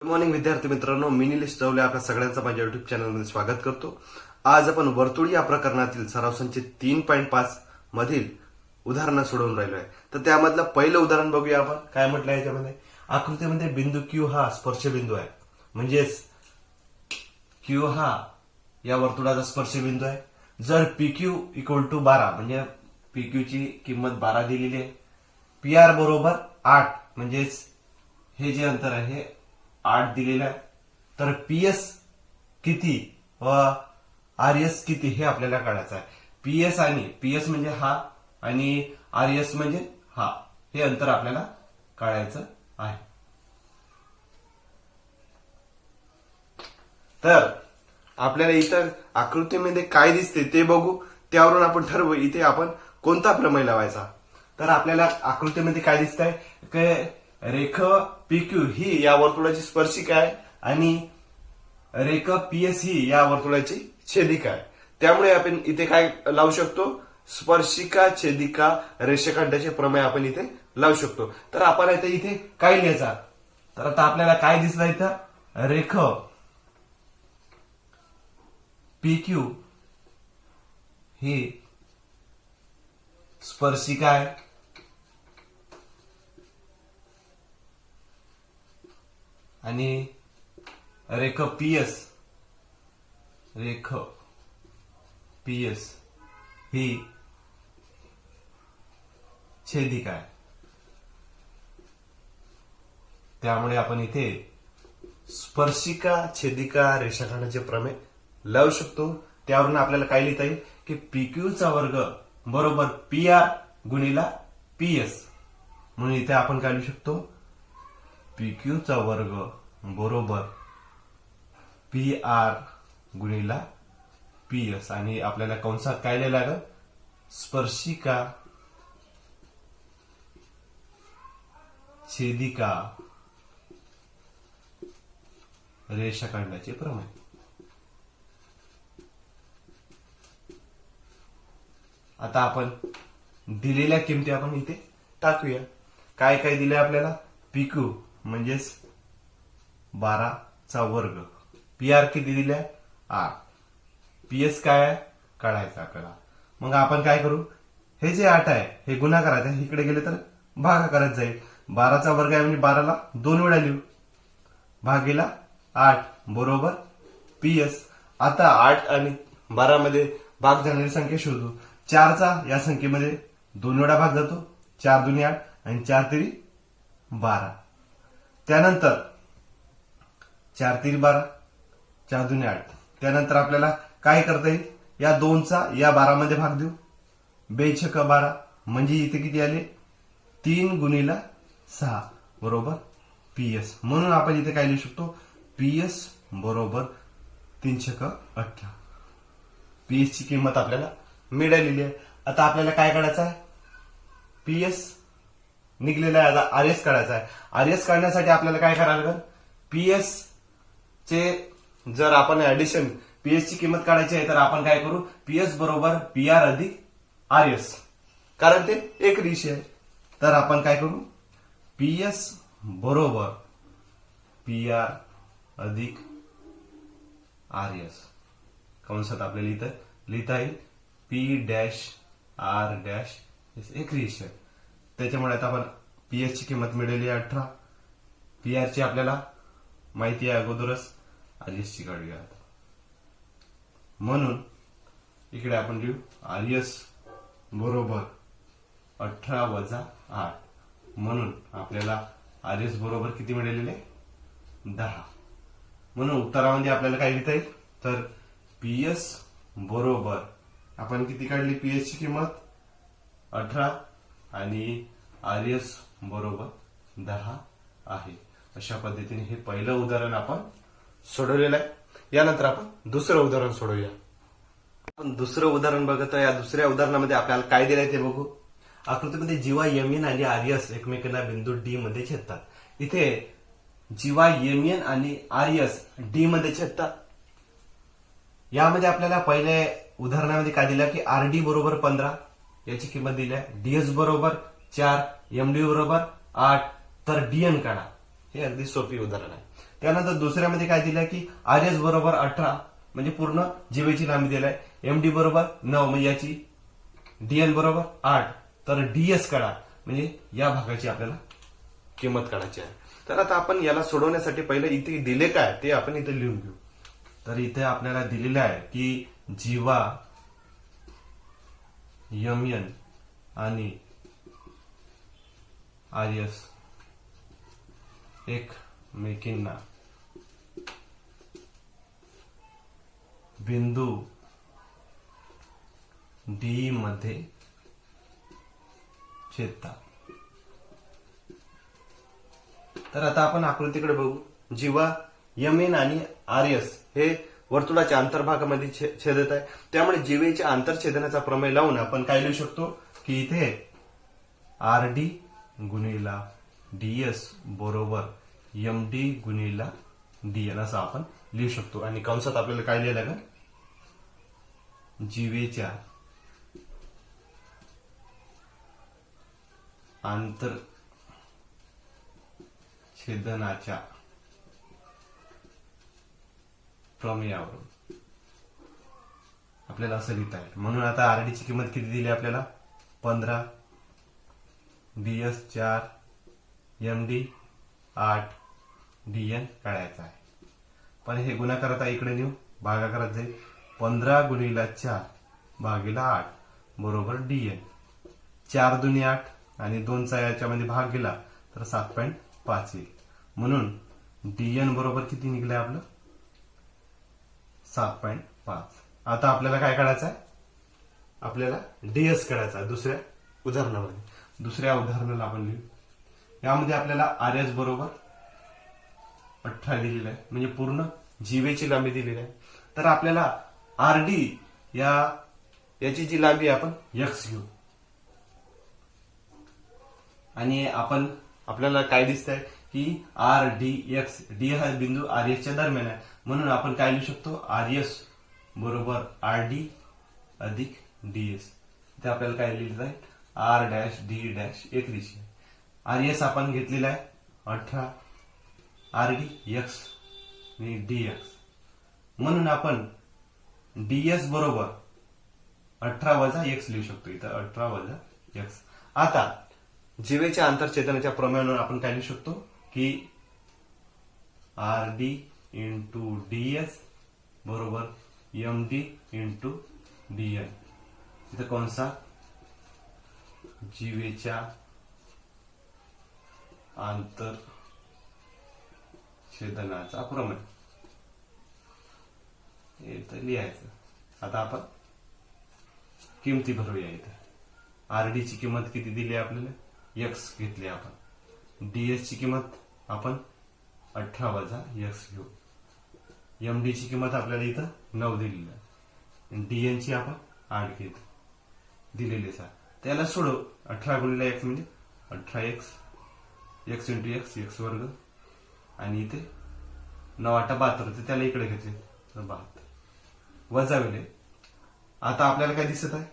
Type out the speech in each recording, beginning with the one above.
Good morning विद्यार्थी मित्रांनो, मी निलेश चौले आपल्या सगळ्यांचं माझ्या युट्यूब चॅनलमध्ये स्वागत करतो. आज आपण वर्तुळ या प्रकरणातील सराव संच 3.5 मधील उदाहरणं सोडवून राहिलो आहे. तर त्यामधलं पहिलं उदाहरण बघूया आपण. काय म्हटलं याच्यामध्ये, आकृतीमध्ये बिंदू क्यू हा स्पर्शबिंदू आहे, म्हणजेच क्यू हा या वर्तुळाचा स्पर्शबिंदू आहे. जर PQ इक्वल टू 12 म्हणजे PQ ची किंमत 12 दिलेली आहे, PR बरोबर 8 म्हणजेच हे जे अंतर आहे हे 8 दिलेलं आहे, तर PS किती व RS किती हे आपल्याला काढायचं आहे. PS म्हणजे हा आणि RS म्हणजे हा, हे अंतर आपल्याला काढायचं आहे. तर आपल्याला इथं आकृतीमध्ये काय दिसते ते बघू, त्यावरून आपण ठरवू इथे आपण कोणता प्रमेय लावायचा. तर आपल्याला आकृतीमध्ये काय दिसतंय की रेखा PQ ही या वर्तुळाची स्पर्शिका आहे आणि रेखा PS ही या वर्तुळाची छेदिका आहे. त्यामुळे आपण इथे काय लावू शकतो, स्पर्शिका छेदिका रेषाखंडाचे प्रमेय आपण इथे लावू शकतो. तर आपण इथे काय लिहायचा, तर आता आपल्याला काय दिसलं इथं, रेखा PQ ही स्पर्शिका आहे आणि रेखा PS ही छेदिका आहे. त्यामुळे आपण इथे स्पर्शिका छेदिका रेषाखंडाचे प्रमेय लावू शकतो. त्यावरून आपल्याला काय लिहिता येईल की PQ चा वर्ग बरोबर PR गुणिला PS, म्हणून इथे आपण काय लिहू शकतो, PQ चा वर्ग बरोबर PR गुणिला PS आणि आपल्याला कंसात काय लिहायला लागेल, स्पर्शिका छेदिका रेषाखंडाचे प्रमेय. आता आपण दिलेल्या किमती आपण इथे टाकूया. काय काय दिले आपल्याला, PQ म्हणजेच 12 चा वर्ग, PR किती दिले 8, PS काय आहे काढायचा आपल्याला. मग आपण काय करू, हे जे 8 आहे हे गुणाकारात आहे, इकडे गेले तर भागाकारात जाईल. 12 चा वर्ग आहे म्हणजे 12 ला 2 वेळा लिहू, भागीला 8 बरोबर PS. आता 8 आणि 12 मध्ये भाग जाणारी संख्या शोधू. 4 चा या संख्येमध्ये 2 वेळा भाग जातो, 4 दुनी 8 आणि 4 तिरी 12. त्यानंतर 4 तिरी 12, 4 दुनी 8. त्यानंतर आपल्याला काय करता येईल, या 2 चा या 12 मध्ये भाग देऊ, 2 छक 12 म्हणजे इथे किती आले, 3 गुणिला 6 बरोबर PS. म्हणून आपण इथे काय लिहू शकतो, PS बरोबर 3 छक 18. PS ची किंमत आपल्याला मिळालेली आहे. आता आपल्याला काय काढायचं आहे, PS निघलेला आहे, आता RS काढायचा आहे. RS काढण्यासाठी आपल्याला काय करायला लागेल, PS चे जर आपण ऍडिशन PS ची किंमत काढायची आहे तर आपण काय करू, PS बरोबर PR अधिक RS, कारण ते एक रेषीय आहे. तर आपण काय करू, PS बरोबर PR अधिक RS कंसात आपल्याला इथं लिहिता येईल P-R' एक रेषीय. त्याच्यामुळे आता आपण PS ची किंमत मिळाली 18, PR ची आपल्याला माहिती आहे अगोदरच, RS ची काढूया. म्हणून इकडे आपण लिहू RS बरोबर 18 वजा 8, म्हणून आपल्याला RS बरोबर किती मिळालेले 10. म्हणून उत्तरामध्ये आपल्याला काय लिहिता येईल, तर PS बरोबर आपण किती काढली, PS ची किंमत 18 आणि RS बरोबर 10 आहे. अशा पद्धतीने हे पहिलं उदाहरण आपण सोडवलेलं आहे. यानंतर आपण दुसरं उदाहरण सोडवूया. आपण दुसरं उदाहरण बघत आहे. या दुसऱ्या उदाहरणामध्ये आपल्याला काय दिलंय ते बघू. आकृतीमध्ये जीवा MN आणि RS एकमेकांना बिंदू D मध्ये छेदतात. इथे जीवा MN आणि RS D मध्ये छेदतात. यामध्ये आपल्याला पहिल्या उदाहरणामध्ये काय दिलं की RD बरोबर 15 याची किंमत दिली आहे, DS बरोबर 4, MD बरोबर 8, तर DN काढा. हे अगदी सोपी उदाहरण आहे. त्यानंतर दुसऱ्यामध्ये काय दिलं की आर एस बरोबर 18 म्हणजे पूर्ण जीवेची लांबी दिलाय. एमडी बरोबर 9 म्हणजे याची डीएन बरोबर 8. तर डीएस काढा म्हणजे या भागाची आपल्याला किंमत काढायची आहे. तर आता आपण याला सोडवण्यासाठी पहिले इथे दिले काय ते आपण इथे लिहून घेऊ. तर इथे आपल्याला दिलेलं आहे की जीवा एमएन आणि आर एस एकमेकींना बिंदू डी मध्ये छेदतात. तर आता आपण आकृतीकडे बघू. जीवा एमएन आणि आर एस हे वर्तुळाच्या अंतर्भागामध्ये छेदत आहे. त्यामुळे जीवेच्या आंतरछेदनाचा प्रमेय लावून आपण काय लिहू शकतो की इथे आर डी गुणिला डीएस बरोबर एम डी गुणिला डीएन असं आपण लिहू शकतो. आणि कंसात आपल्याला काय लिहायला लागेल, जीवेच्या आंतरछेदनाच्या प्रमेयावरून आपल्याला असं लिहिता येईल. म्हणून आता आरडी ची किंमत किती दिली आपल्याला 15, डीएस 4, एमडी 8, डीएन काढायचा आहे. पण हे गुणाकारात इकडे नेऊ भागाकारात जाईल. 15 गुणिला 4 भागिला 8 बरोबर डीएन. 4 दुनी 8 आणि 2चा याच्यामध्ये भाग गेला तर 7.5 येईल. म्हणून डीएन बरोबर किती निघलंय आपलं 7.5. आता आपल्याला काय काढायचं आहे, आपल्याला डीएस काढायचा दुसऱ्या उदाहरणामध्ये. दुसऱ्या उदाहरणाला आपण लिहू. यामध्ये आपल्याला आर एस बरोबर 18 दिलेलं आहे म्हणजे पूर्ण जीवेची लांबी दिलेली आहे. तर आपल्याला आर डी याची जी लांबी आपण एक्स घेऊ. आणि आपल्याला काय दिसतंय की आर डी एक्स, डी हा बिंदू आर एस च्या दरम्यान आहे. म्हणून आपण काय लिहू शकतो, आर एस बरोबर आर डी अधिक डीएस. इथे आपल्याला काय लिहिलं आहे, आर डॅश डी डॅश एक दिशा. आर एस आपण घेतलेला आहे 18, आर डी एक्स आणि डी एक्स. म्हणून आपण डीएस बरोबर 18 वजा एक्स लिहू शकतो. इथं 18 वजा एक्स. आता जीवेच्या आंतरछेदनाच्या प्रमेयावरून आपण काय लिहू शकतो की आर डी इंटू डीएस बरोबर एम डी इंटू डीएन. इथं कंसात जीवेच्या आंतरछेदनाचा प्रमेय इथं लिहायचं. आता आपण किमती भरूया. इथं आरडी ची किंमत किती दिली आपल्याला, एक्स घेतली आपण. डीएस ची किंमत आपण 18 वजा एक्स घेऊ. एमडी ची किंमत आपल्याला इथं 9 दिलेली आहे. डीएन ची आपण 8 घेत दिलेली आहे. त्याला सोडव. 18 गुणिले एक्स म्हणजे 18 x, x into x x वर्ग आणि इथे 9 8 72 होते, त्याला इकडे घेतले तर 72 वजा वेळे. आता आपल्याला काय दिसत आहे,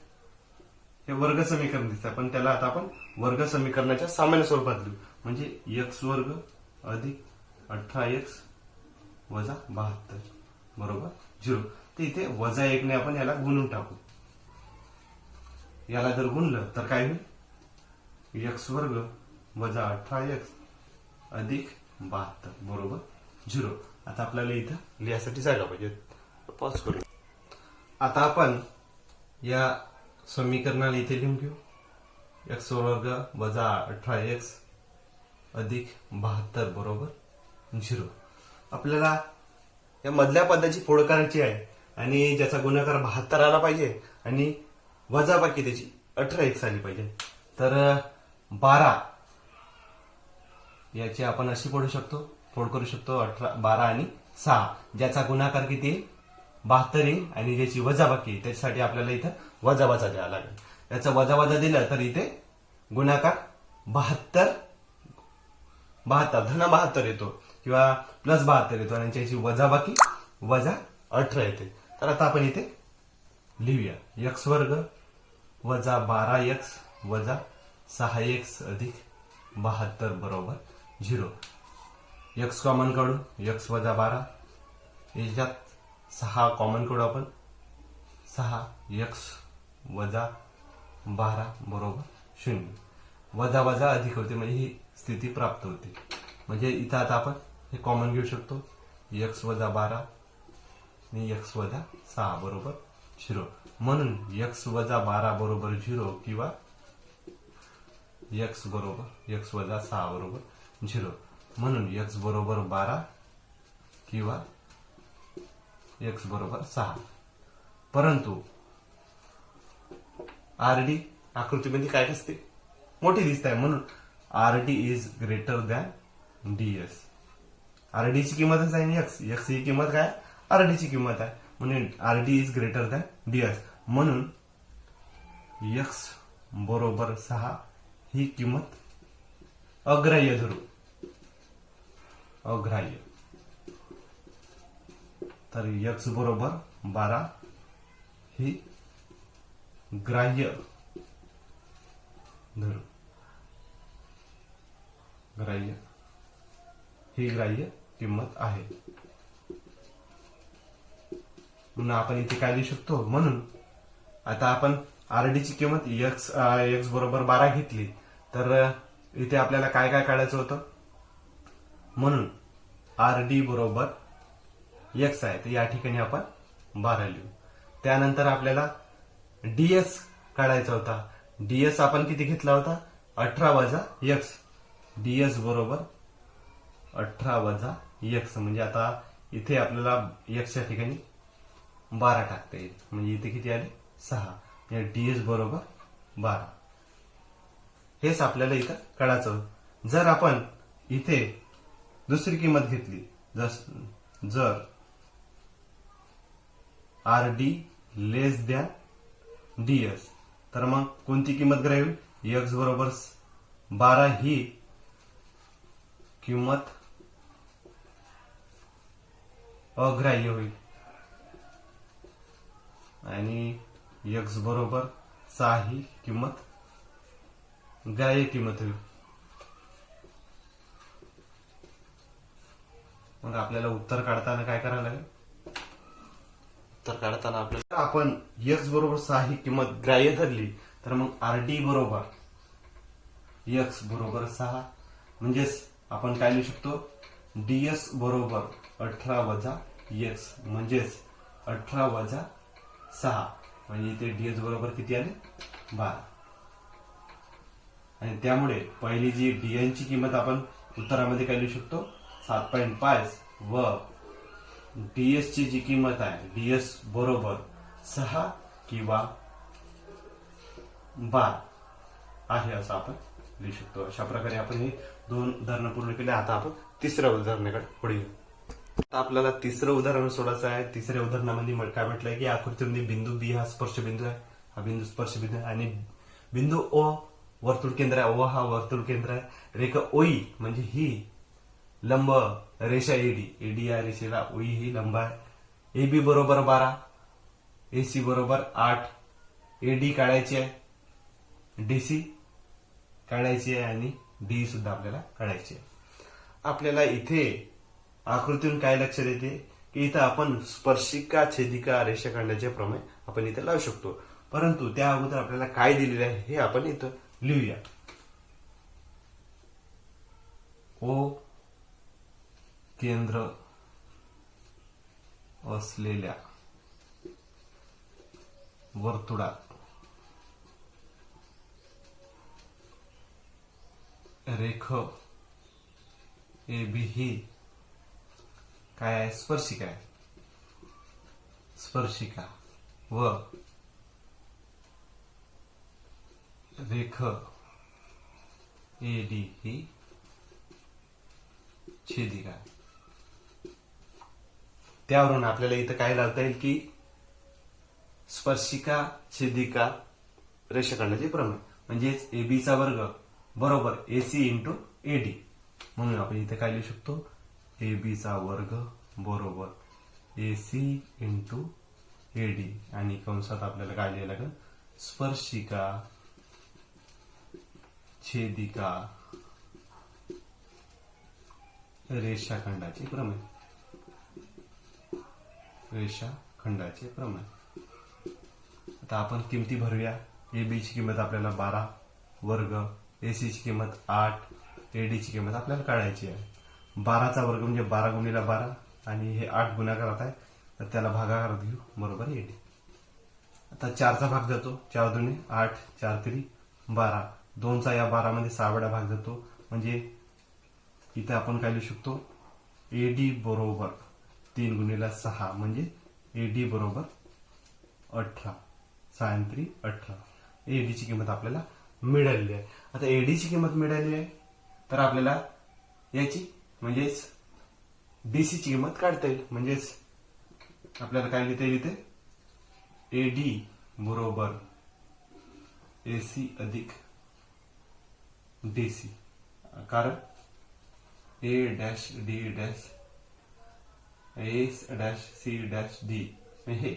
हे वर्ग समीकरण दिसत आहे. पण त्याला आता आपण वर्ग समीकरणाच्या सामान्य स्वरूपात लिहू. म्हणजे एक्स वर्ग अधिक 18x वजा 72 बरोबर 0. तर इथे वजा 1 ने आपण याला गुणून टाकू. याला जर गुणलं तर काय होईल, एक्स वर्ग वजा 18x अधिक 72 बरोबर 0. आता आपल्याला इथं लिहायसाठी जागा पाहिजे. पॉज करू. आता आपण या समीकरणाला इथे लिहून घेऊ. एक्स वर्ग वजा 18x अधिक 72 बरोबर 0. आपल्याला या मधल्या पदाची फोड करायची आहे आणि ज्याचा गुणाकार 72 आला पाहिजे आणि वजा बाकी त्याची 18x आली पाहिजे. तर 12 याची आपण अशी फोड करू शकतो 12 आणि 6, ज्याचा गुणाकार किती 72 येईल आणि ज्याची वजा बाकी त्याच्यासाठी आपल्याला इथं वजा द्यावा लागेल. याचा वजा दिलं तर इथे गुणाकार 72 धन 72 येतो किंवा प्लस 72 येतो आणि त्याची वजा बाकी वजा 18 येते. तर आता आपण इथे लिहूया. एक्स वर्ग वजा 12x वजा 6x अधिक 72 बरोबर 0. एक्स कॉमन काढू, एक्स वजा 12, याच्यात 6 कॉमन काढू आपण, 6 एक्स वजा 12 बरोबर 0. वजा वजा अधिक होते म्हणजे ही स्थिती प्राप्त होते. म्हणजे इथं आता आपण हे कॉमन घेऊ शकतो, एक्स वजा 12 आणि एक्स वजा 6 बरोबर 0. म्हणून एक्स वजा 12 बरोबर 0 किंवा एक्स वजा 6 बरोबर 0. म्हणून एक्स बरोबर 12 किंवा एक्स बरोबर 6. परंतु आरडी आकृतीमध्ये काय असते, मोठी दिसत आहे, म्हणून RD is greater than DS. आरडीची किंमतच आहे एक्स, एक्स ही किंमत काय, आरडीची किंमत आहे, म्हणून RD is greater than DS. म्हणून एक्स बरोबर 6 ही किंमत अग्राह्य धरू, अग्राह्य. तर एक्स बरोबर 12 ही ग्राह्य धरू, ग्राह्य ही ग्राह्य किंमत आहे. म्हणून आपण इथे काय लिहू शकतो, म्हणून आता आपण आरडीची किंमत एक्स बरोबर 12 घेतली, तर इथे आपल्याला काय काय काढायचं होतं, म्हणून आरडी बरोबर एक्स आहे, तर या ठिकाणी आपण 12 लिहू. त्यानंतर आपल्याला डीएस काढायचा होता. डीएस आपण किती घेतला होता, 18 वजा एक्स. डीएस बरोबर 18 वजा एक्स, म्हणजे आता इथे आपल्याला एक्सच्या ठिकाणी 12 टाकता येईल, म्हणजे इथे किती आले 6. डीएस बरोबर 12. हेच आपल्याला इथं काढायचं. जर आपण इथे दुसरी किंमत घेतली, जर आरडी लेस दॅन डीएस, तर मग कोणती किंमत ग्राह्य होईल, एक्स बरोबर 12 ही किंमत अग्राह्य होईल आणि एक्स बरोबर 6 ही किंमत ग्राह्य किंमत होईल. मग आपल्याला उत्तर काढताना काय करायला लागेल, उत्तर काढताना आपल्याला आपण एक्स बरोबर 6 ही किंमत ग्राह्य धरली, तर मग आरडी बरोबर एक्स बरोबर 6, म्हणजेच आपण काय लिहू शकतो, डीएस बरोबर 18 वजा एक्स, म्हणजेच 18 वजा 6, म्हणजे इथे डीएस बरोबर किती आले 12. आणि त्यामुळे पहिली जी डीएन ची किंमत आपण उत्तरामध्ये काय लिहू शकतो, 7.5 व डीएस ची जी किंमत आहे, डीएस बरोबर 6 किंवा 12 आहे असं आपण लिहू शकतो. अशा प्रकारे आपण हे 2 उदाहरणं पूर्ण केले. आता आपण तिसऱ्या उदाहरणाकडे पुढे येऊ. आता आपल्याला तिसरं उदाहरण सोडायचं आहे. तिसऱ्या उदाहरणामध्ये काय म्हटलंय की आकृतीमध्ये बिंदू बी हा स्पर्शबिंदू आहे, हा बिंदू स्पर्शबिंदू आहे, आणि बिंदू ओ वर्तुळ केंद्र आहे, ओ हा वर्तुळ केंद्र आहे. रेखा ओई म्हणजे ही लंब रेषा एडी, एडी या रेषेला ओई ही लंब आहे. एबी बरोबर 12, एसी बरोबर 8, एडी काढायची आहे, डीसी काढायची आहे आणि डी सुद्धा आपल्याला काढायची आहे. आपल्याला इथे आकृतीतून काय लक्षात येते की इथं आपण स्पर्शिका छेदिका रेषा काढण्याचे प्रमेय आपण इथे लावू शकतो. परंतु त्या अगोदर आपल्याला काय दिलेले आहे हे आपण इथं लिहूया. ओ केंद्र असलेल्या वर्तुळात रेख एबी ही काय आहे, स्पर्शिका आहे. स्पर्शिका व रेख एडी ही छेदिका आहे. त्यावरून आपल्याला इथं काय लावता येईल की स्पर्शिका छेदिका रेषा काढण्याचे प्रमेय म्हणजेच एबीचा वर्ग बरोबर एसी इंटू एडी. म्हणून आपण इथे काय लिहू शकतो, एबीचा वर्ग बरोबर एसी इंटू एडी, आणि कंसात आपल्याला काय लिहायला लागेल, स्पर्शिका छेदिका रेषाखंडाचे प्रमेय. रेषाखंडाचे प्रमेय. आता आपण किमती भरूया. ए बी ची किंमत आपल्याला 12 वर्ग, एसी ची किंमत 8, एडी ची किंमत आपल्याला काढायची आहे. 12चा वर्ग म्हणजे 12 गुणिले 12 आणि हे 8 गुणाकारात आहे तर त्याला भागाकारात घेऊ, बरोबर एडी. आता 4चा भाग जातो, 4 दुणे 8, 4 3 12. 2चा या 12 मध्ये 6 वेळा भाग जातो म्हणजे इथे आपण काय लिहू शकतो, एडी बरोबर 3 गुणिले 6 म्हणजे एडी बरोबर 18. 6 आणि 3 18. एडीची किंमत आपल्याला मिळालेली आहे. आता एडीची किंमत मिळाली आहे तर आपल्याला याची म्हणजेच डीसी ची किंमत काढता येईल. म्हणजेच आपल्याला काय लिहिता येईल इथे, एडी बरोबर एसी अधिक डीसी. कारण A dash D dash S dash C dash D हे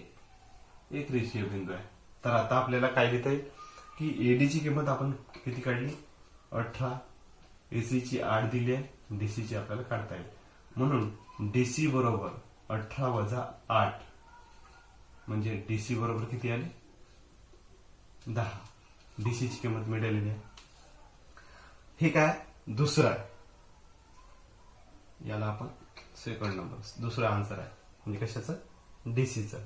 एक रेषीय बिंदू आहे. तर आता आपल्याला काय लिहिता येईल की एडीची किंमत आपण किती काढली, 18, एसी ची 8 दिली आहे, डीसी ची आपल्याला काढता येईल. म्हणून डीसी बरोबर 18 वजा 8 म्हणजे डीसी बरोबर किती आले, 10. डीसी ची किंमत मिळालेली आहे. हे काय दुसरं आहे, याला आपण सेकंड नंबर दुसरा आन्सर आहे. म्हणजे कशाचं, डीसीचं.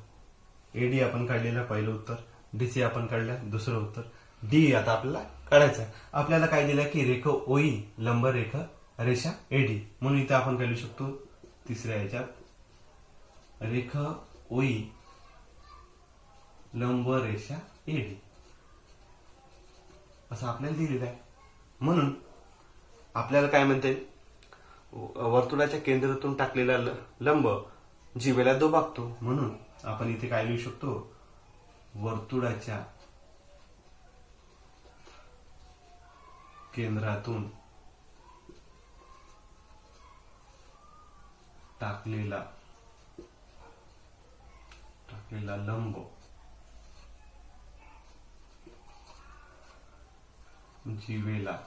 एडी आपण काढलेलं पहिलं उत्तर, डीसी आपण काढलं दुसरं उत्तर. डी आता आपल्याला काढायचं आहे. आपल्याला काय दिलं की रेख ओई लंब रेखा रेषा एडी. म्हणून इथे आपण काय लिहू शकतो, तिसऱ्या याच्यात रेख ओई लंब रेषा एडी असं आपल्याला दिलेलं आहे. म्हणून आपल्याला काय म्हणते, वर्तुळाच्या केंद्रातून टाकलेला लंब जीवेला दुभागतो. म्हणून आपण इथे काय लिहू शकतो, वर्तुळाच्या केंद्रातून टाकलेला लंब जीवेला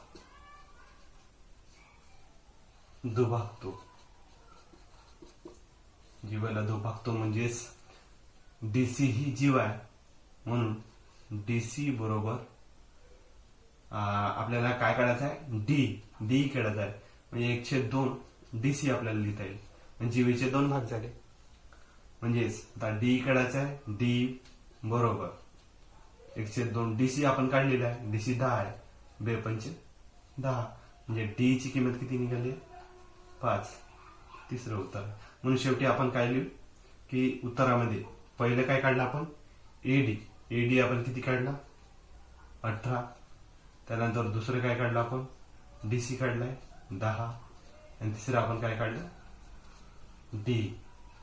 दुभागतो. जीवाला दुभागतो म्हणजेच डीसी ही जीव आहे. म्हणून डीसी बरोबर आपल्याला काय काढायचं आहे, डी काढायचं आहे. म्हणजे 1/2 डीसी आपल्याला लिहिता येईल. जीवेचे 2 भाग झाले. म्हणजेच आता डी काढायचं आहे, डी बरोबर 1/2 डीसी आपण काढलेला आहे. डीसी 10 आहे, 2 पंचे 10 म्हणजे डी ची किंमत किती निघाली, 5. तिसरं उत्तर. म्हणून शेवटी आपण काय लिहू की उत्तरामध्ये पहिलं काय काढलं आपण, एडी आपण किती काढला, 18. त्यानंतर दुसरं काय काढलं आपण, डीसी काढलाय 10. आणि तिसरं आपण काय काढलं,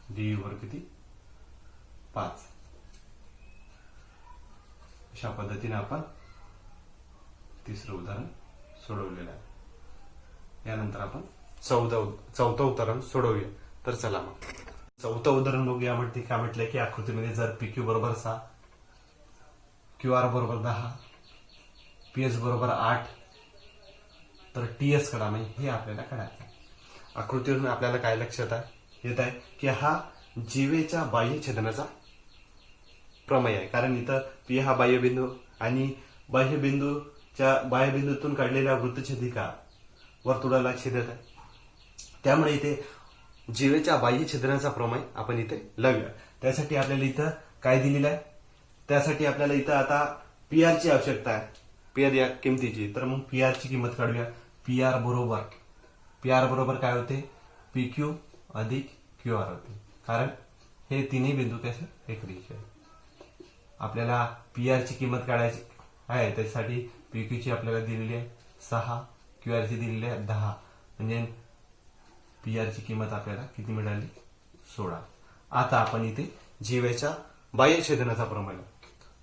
डी वर किती, 5. अशा पद्धतीने आपण तिसरं उदाहरण सोडवलेलं आहे. यानंतर आपण चौथं उदाहरण सोडवूया. तर चला मग चौथं उदाहरण बघूया. म्हणते काय म्हटलंय की आकृतीमध्ये जर पीक्यू बरोबर 6, क्यूआर बरोबर 10, पीएस बरोबर 8 तर टीएस काढा. म्हणजे हे आपल्याला काढायचं. आकृतीवरून आपल्याला काय लक्षात येत आहे की हा जीवेच्या बाह्य छेदनाचा प्रमेय आहे. कारण इथं पी हा बाह्यबिंदू आणि बाह्यबिंदूतून काढलेल्या वृत्तछेदिका वर्तुळाला छेदत आहे. त्यामुळे इथे जीवेच्या बाह्य छेदनाचा प्रमेय आपण इथे लावूया. त्यासाठी आपल्याला इथं काय दिलेलं आहे, त्यासाठी आपल्याला इथं आता पीआर ची आवश्यकता आहे, पीआर या किमतीची. तर मग पीआर ची किंमत काढूया. पीआर बरोबर काय होते, पीक्यू अधिक क्यूआर होते. कारण हे तिन्ही बिंदू कसे एक रेषा आहे. आपल्याला पीआर ची किंमत काढायची आहे. त्यासाठी पीक्यू ची आपल्याला दिलेली आहे 6, क्यूआर ची दिलेली आहे 10. म्हणजे पीआर ची किंमत आपल्याला किती मिळाली, 16. आता आपण इथे जीवेच्या बाह्य छेदनाचा प्रमेय,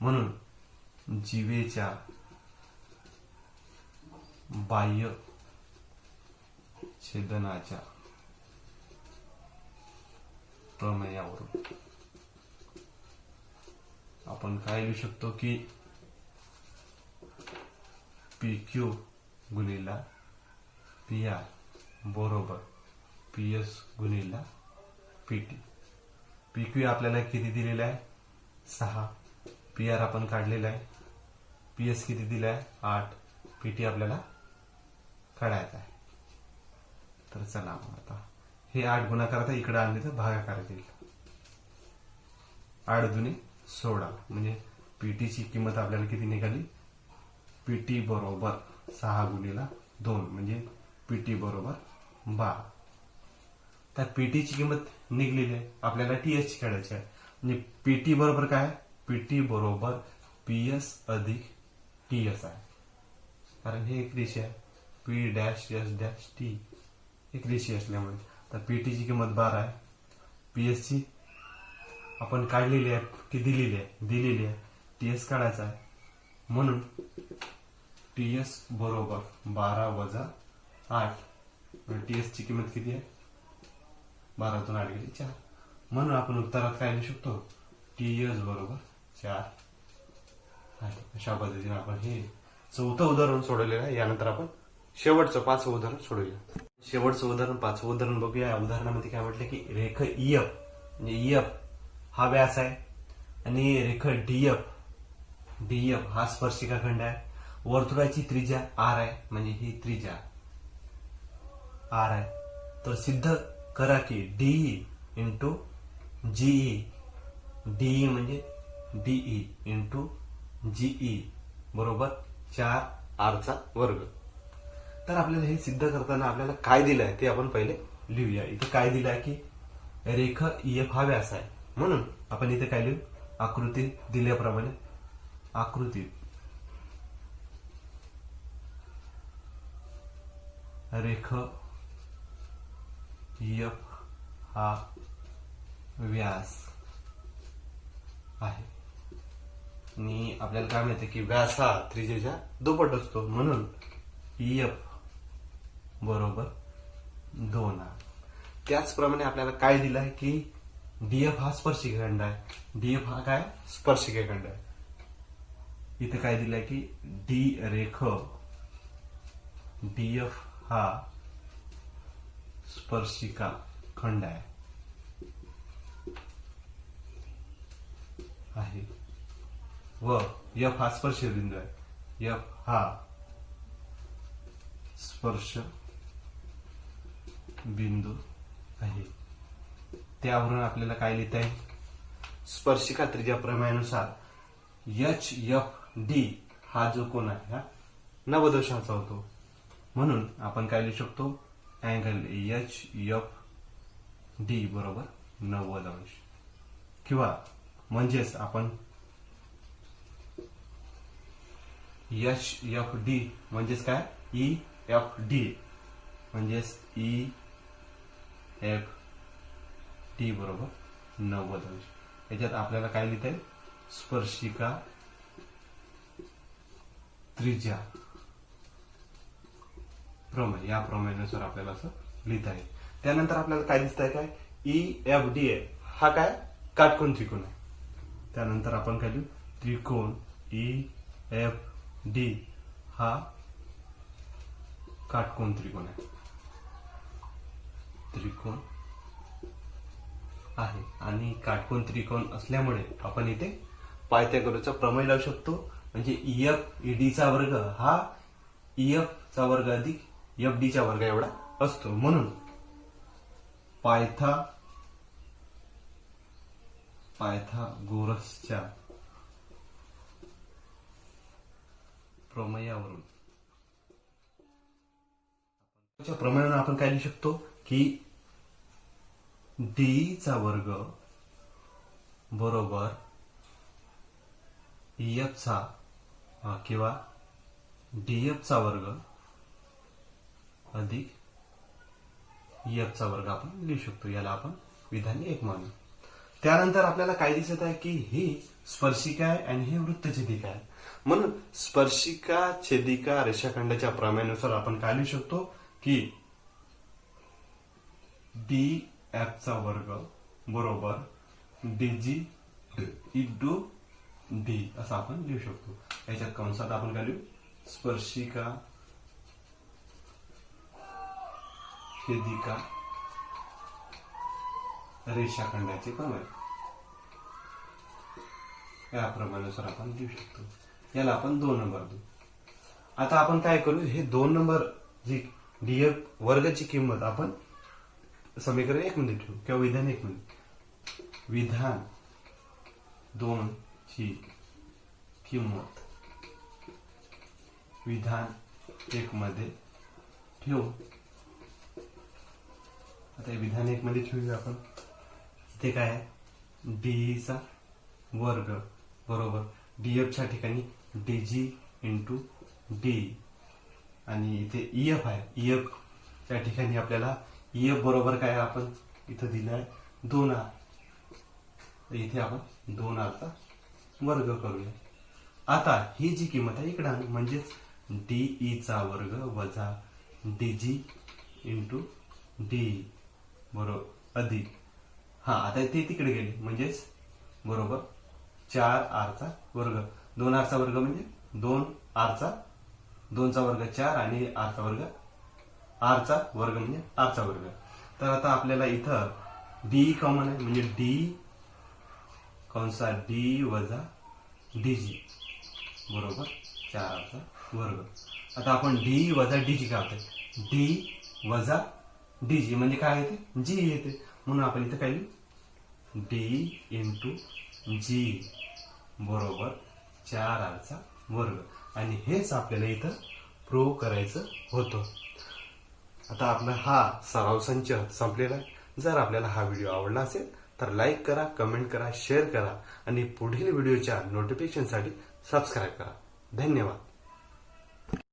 म्हणून जीवेच्या बाह्य छेदनाच्या प्रमेयावरून आपण काय लिहू शकतो की पीक्यू गुणिला पीआर बरोबर PS गुणिला PT. PQ आपल्याला किती दिलेला आहे 6. PR आपण काढलेला आहे. PS किती दिला आहे 8. PT आपल्याला काढायचा आहे. तर चला मग आता हे 8 गुणाकारात इकडे आणले तर भागाकारात येईल. 8 दुनी 16 म्हणजे पीटीची किंमत आपल्याला किती निघाली. PT बरोबर 6 गुणिला 2 म्हणजे PT बरोबर 12. तर पीटीची किंमत निघलेली आहे. आपल्याला TS ची काढायची आहे. म्हणजे PT बरोबर काय PT बरोबर PS अधिक TS आहे. कारण हे एक रेषा आहे P'(S') एक रेषी असल्यामुळे. तर पीटीची किंमत 12 आहे. PS ची आपण काढलेली आहे की दिलेली आहे. TS काढायचा आहे म्हणून TS बरोबर 12 वजा 8. TS ची किंमत किती आहे 12तून 8 गेली 4. म्हणून आपण उत्तरात काय लिहू शकतो TS बरोबर 4 आहे. अशा पद्धतीने आपण हे 4थं उदाहरण सोडवलेलं आहे. यानंतर आपण शेवटचं 5वं उदाहरण सोडूया. शेवटचं उदाहरण 5वं उदाहरण बघूया. या उदाहरणामध्ये काय म्हटलं की रेख EF म्हणजे EF हा व्यास आहे आणि रेख DF हा स्पर्शिका खंड आहे. वर्तुळाची त्रिज्या R आहे म्हणजे ही त्रिज्या R आहे. तर सिद्ध करा की DE इंटू GE म्हणजे DE इंटू GE बरोबर 4R². तर आपल्याला हे सिद्ध करताना आपल्याला काय दिलं आहे ते आपण पहिले लिहूया. इथे काय दिलं आहे की रेख EF हा व्यास आहे म्हणून आपण इथे काय लिहू आकृतीत दिल्याप्रमाणे आकृतीत रेख EF हा व्यास आहे आणि आपल्याला काय माहिती की व्यास हा त्रिज्येच्या दुप्पट असतो म्हणून EF बरोबर 2R. त्याचप्रमाणे आपल्याला काय दिलं आहे की DF हा स्पर्शिकाखंड आहे. DF हा काय स्पर्शिकाखंड आहे. इथे काय दिलंय की रेख DF हा स्पर्शिका खंड आहे व F हा स्पर्श बिंदू आहे. F हा स्पर्श बिंदू आहे. त्यावरून आपल्याला काय लिहिता येईल स्पर्शिका त्रिज्या प्रमेयानुसार HFD हा जो कोन आहे हा 90 अंशाचा होतो म्हणून आपण काय लिहू शकतो अँगल HFD बरोबर 90 अंश किंवा म्हणजेच आपण HFD म्हणजेच काय EFD म्हणजेच EFD बरोबर 90 अंश. याच्यात आपल्याला काय लिहिता येईल स्पर्शिका त्रिज्या प्रमेय या प्रमेयानुसार आपल्याला असं लिहिता येईल. त्यानंतर आपल्याला काय दिसत आहे काय EFD हा काय काटकोन त्रिकोण आहे. त्यानंतर आपण काय लिहू त्रिकोण EFD हा काटकोन त्रिकोण आहे. त्रिकोण आहे आणि काटकोन त्रिकोण असल्यामुळे आपण इथे पायथागोरसचा प्रमेय लावू शकतो. म्हणजे EFD चा वर्ग हा EF चा वर्ग अधिक FD चा वर्ग एवढा असतो म्हणून पायथागोरसच्या प्रमेयावरून प्रमेयावरून आपण काय लिहू शकतो की DE चा वर्ग बरोबर EF चा किंवा DF चा वर्ग अधिक EF चा वर्ग आपण लिहू शकतो. याला आपण विधान 1 मानू. त्यानंतर आपल्याला काय दिसत आहे की ही स्पर्शिका आहे आणि हे वृत्तछेदिका आहे म्हणून स्पर्शिका छेदिका रेषाखंडाच्या प्रमेयानुसार आपण काय लिहू शकतो की DF चा वर्ग बरोबर DG इंटू D असं आपण लिहू शकतो. याच्यात कंसात आपण काय लिहू स्पर्शिका छेदिका रेषाखंडाचे प्रमेय याप्रमाणेनुसार आपण लिहू शकतो। याला आपण 2 नंबर देऊ। आता आपण काय करू, हे 2 नंबर जी df वर्गाची किंमत आपण समीकरण 1 मध्ये ठेवू किंवा विधान 1 मध्ये। विधान 2 ची किंमत विधान 1 मध्ये ठेवू। आता विधान 1 मध्ये ठेवूया आपण। इथे काय आहे, डी चा वर्ग बरोबर df च्या ठिकाणी dg इंटू डी आणि इथे ef आहे, ef च्या ठिकाणी आपल्याला ef बरोबर काय आहे, आपण इथं दिलं आहे 2r, इथे आपण 2r चा वर्ग करूया। आता ही जी किंमत आहे इकडे आणू, म्हणजेच डी चा वर्ग वजा dg इंटू डी बरोबर अधिक आता ते तिकडे गेले, म्हणजेच बरोबर 4r चा वर्ग। 2r चा वर्ग म्हणजे 2r चा 2 चा वर्ग 4 आणि r चा वर्ग r चा वर्ग म्हणजे r चा वर्ग। तर आता आपल्याला इथं d कॉमन आहे, म्हणजे d कंसात d वजा dg बरोबर 4r चा वर्ग। आता आपण d वजा dg काय होते, d वजा dg म्हणजे काय येते, g येते, म्हणून आपण इथं काय लिहू, d इंटू g बरोबर 4r चा वर्ग। आणि हेच आपल्याला इथं प्रूव्ह करायचं होतं। आता आपला हा सराव संच संपलेला आहे। जर आपल्याला हा व्हिडिओ आवडला असेल तर लाईक करा, कमेंट करा, शेअर करा आणि पुढील व्हिडिओच्या नोटिफिकेशनसाठी सबस्क्राईब करा। धन्यवाद।